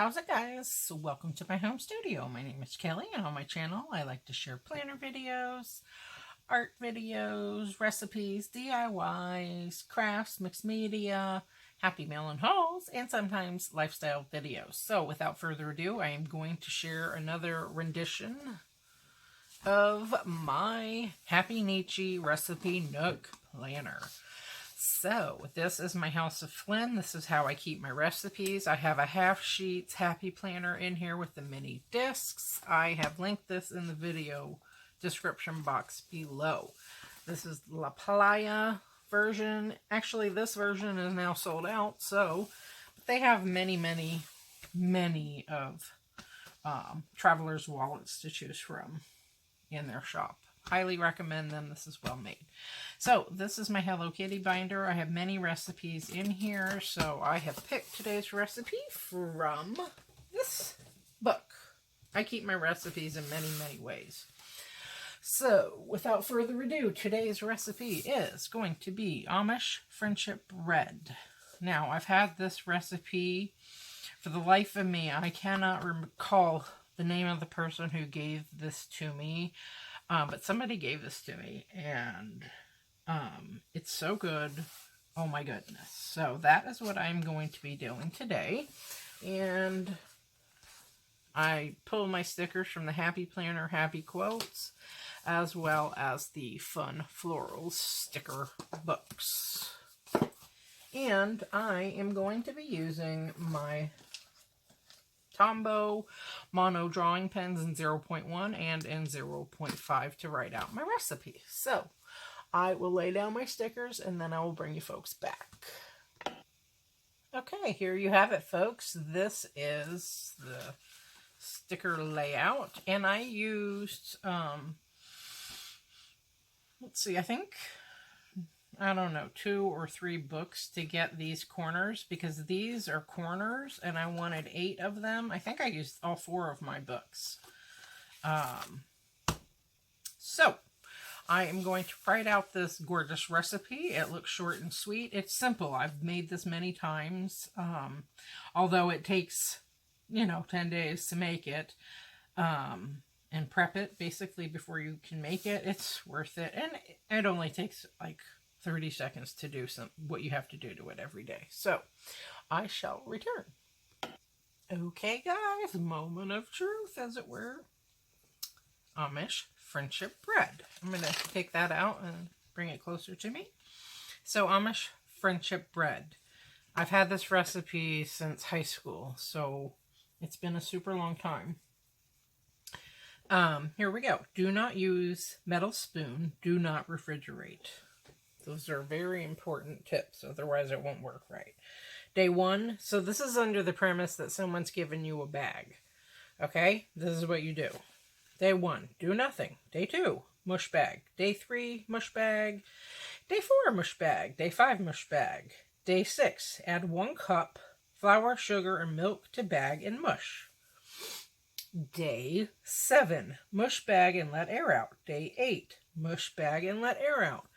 How's it, guys? Welcome to my home studio. My name is Kelly, and on my channel I like to share planner videos, art videos, recipes, DIYs, crafts, mixed media, happy mail and hauls, and sometimes lifestyle videos. So without further ado, I am going to share another rendition of my Happynichi recipe Nook planner. So, this is my House of Flynn. This is how I keep my recipes. I have a half sheets happy planner in here with the mini discs. I have linked this in the video description box below. This is La Playa version. Actually, this version is now sold out, so they have many of travelers' wallets to choose from in their shop. Highly recommend them. This is well made. So this is my Hello Kitty binder. I have many recipes in here, so I have picked today's recipe from this book. I keep my recipes in many ways. So without further ado, today's recipe is going to be Amish Friendship Bread. Now, I've had this recipe for the life of me. I cannot recall the name of the person who gave this to me. But somebody gave this to me, and it's so good. Oh my goodness. So that is what I'm going to be doing today. And I pulled my stickers from the Happy Planner Happy Quotes, as well as the Fun Florals sticker books. And I am going to be using my Tombow mono drawing pens in 0.1 and in 0.5 to write out my recipe. So I will lay down my stickers and then I will bring you folks back. Okay, here you have it, folks. This is the sticker layout, and I used let's see, I don't know, 2 or 3 books to get these corners, because these are corners and I wanted 8 of them. I think I used all 4 of my books. So I am going to write out this gorgeous recipe. It looks short and sweet. It's simple. I've made this many times, although it takes, 10 days to make it. And prep it basically before you can make it. It's worth it, and it only takes like 30 seconds to do what you have to do to it every day. So I shall return. Okay, guys, moment of truth, as it were. Amish Friendship Bread. I'm going to take that out and bring it closer to me. So Amish Friendship Bread. I've had this recipe since high school, so it's been a super long time. Here we go. Do not use metal spoon. Do not refrigerate. Those are very important tips, otherwise it won't work right. Day 1, so this is under the premise that someone's given you a bag. Okay, this is what you do. Day 1, do nothing. Day 2, mush bag. Day 3, mush bag. Day 4, mush bag. Day 5, mush bag. Day 6, add 1 cup flour, sugar, and milk to bag and mush. Day 7, mush bag and let air out. Day 8, mush bag and let air out.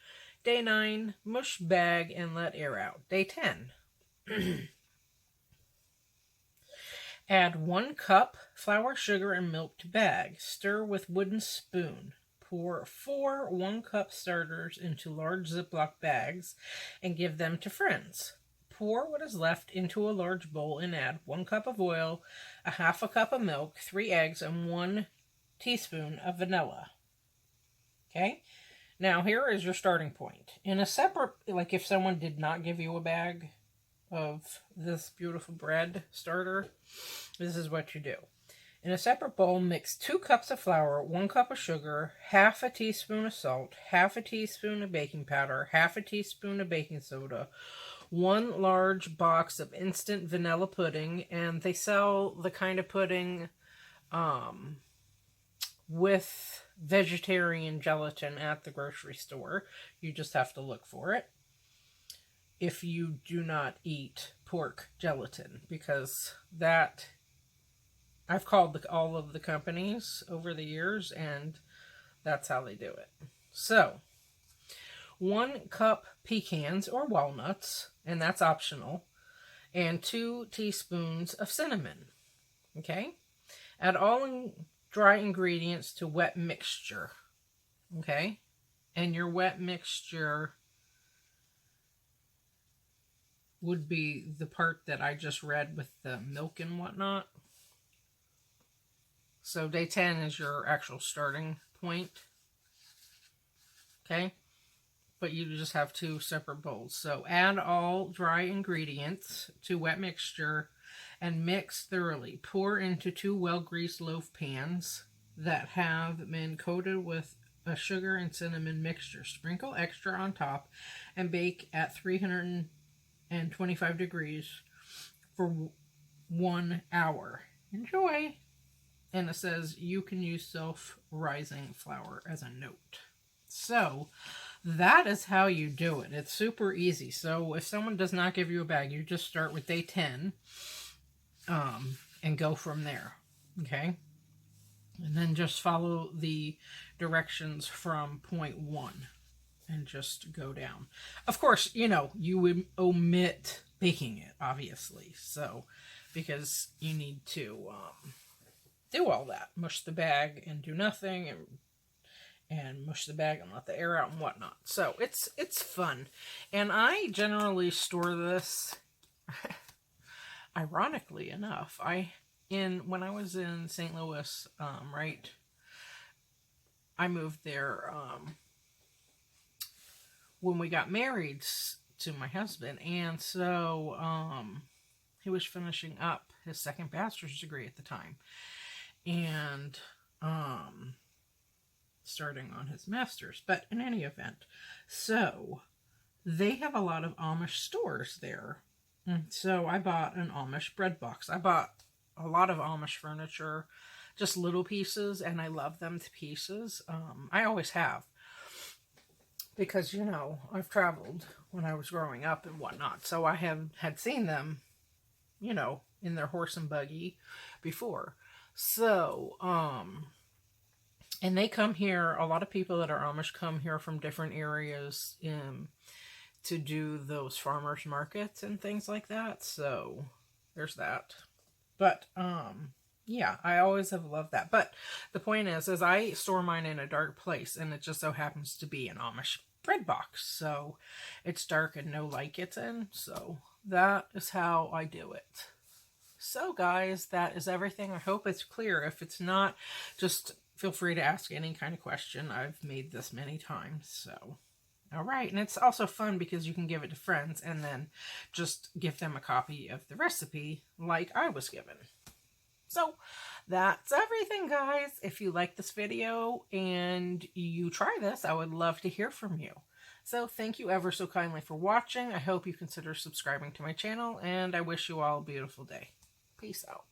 Day 9, mush bag and let air out. Day 10, add 1 cup flour, sugar, and milk to bag. Stir with wooden spoon. Pour 4 1-cup starters into large Ziploc bags and give them to friends. Pour what is left into a large bowl and add 1 cup of oil, a half a cup of milk, 3 eggs, and 1 teaspoon of vanilla. Okay? Now, here is your starting point. In a separate, like if someone did not give you a bag of this beautiful bread starter, this is what you do. In a separate bowl, mix 2 cups of flour, 1 cup of sugar, half a teaspoon of salt, half a teaspoon of baking powder, half a teaspoon of baking soda, 1 large box of instant vanilla pudding, and they sell the kind of pudding with vegetarian gelatin at the grocery store. You just have to look for it if you do not eat pork gelatin, because that, I've called all of the companies over the years, and that's how they do it. So 1 cup pecans or walnuts, and that's optional, and 2 teaspoons of cinnamon. Okay? Add all dry ingredients to wet mixture. Okay? And your wet mixture would be the part that I just read with the milk and whatnot. So day 10 is your actual starting point. Okay? But you just have 2 separate bowls. So add all dry ingredients to wet mixture and mix thoroughly. Pour into 2 well-greased loaf pans that have been coated with a sugar and cinnamon mixture. Sprinkle extra on top and bake at 325 degrees for 1 hour. Enjoy! And it says you can use self-rising flour as a note. So that is how you do it. It's super easy. So if someone does not give you a bag, you just start with day 10 and go from there. Okay? And then just follow the directions from point 1 and just go down. Of course, you know, you would omit baking it, obviously. So, because you need to do all that. Mush the bag and do nothing, and mush the bag and let the air out and whatnot. So it's fun. And I generally store this, ironically enough, when I was in St. Louis, right, I moved there when we got married to my husband, and so he was finishing up his second bachelor's degree at the time, and starting on his master's. But in any event, so they have a lot of Amish stores there, and so I bought an Amish bread box. I bought a lot of Amish furniture, just little pieces, and I love them to pieces. I always have, because, you know, I've traveled when I was growing up and whatnot, so I had seen them, you know, in their horse and buggy before. So, and they come here, a lot of people that are Amish come here from different areas to do those farmers markets and things like that. So there's that. But, yeah, I always have loved that. But the point is I store mine in a dark place, and it just so happens to be an Amish bread box. So it's dark and no light gets in. So that is how I do it. So guys, that is everything. I hope it's clear. If it's not, just feel free to ask any kind of question. I've made this many times, so. All right, and it's also fun because you can give it to friends and then just give them a copy of the recipe like I was given. So that's everything, guys. If you like this video and you try this, I would love to hear from you. So thank you ever so kindly for watching. I hope you consider subscribing to my channel, and I wish you all a beautiful day. Peace out.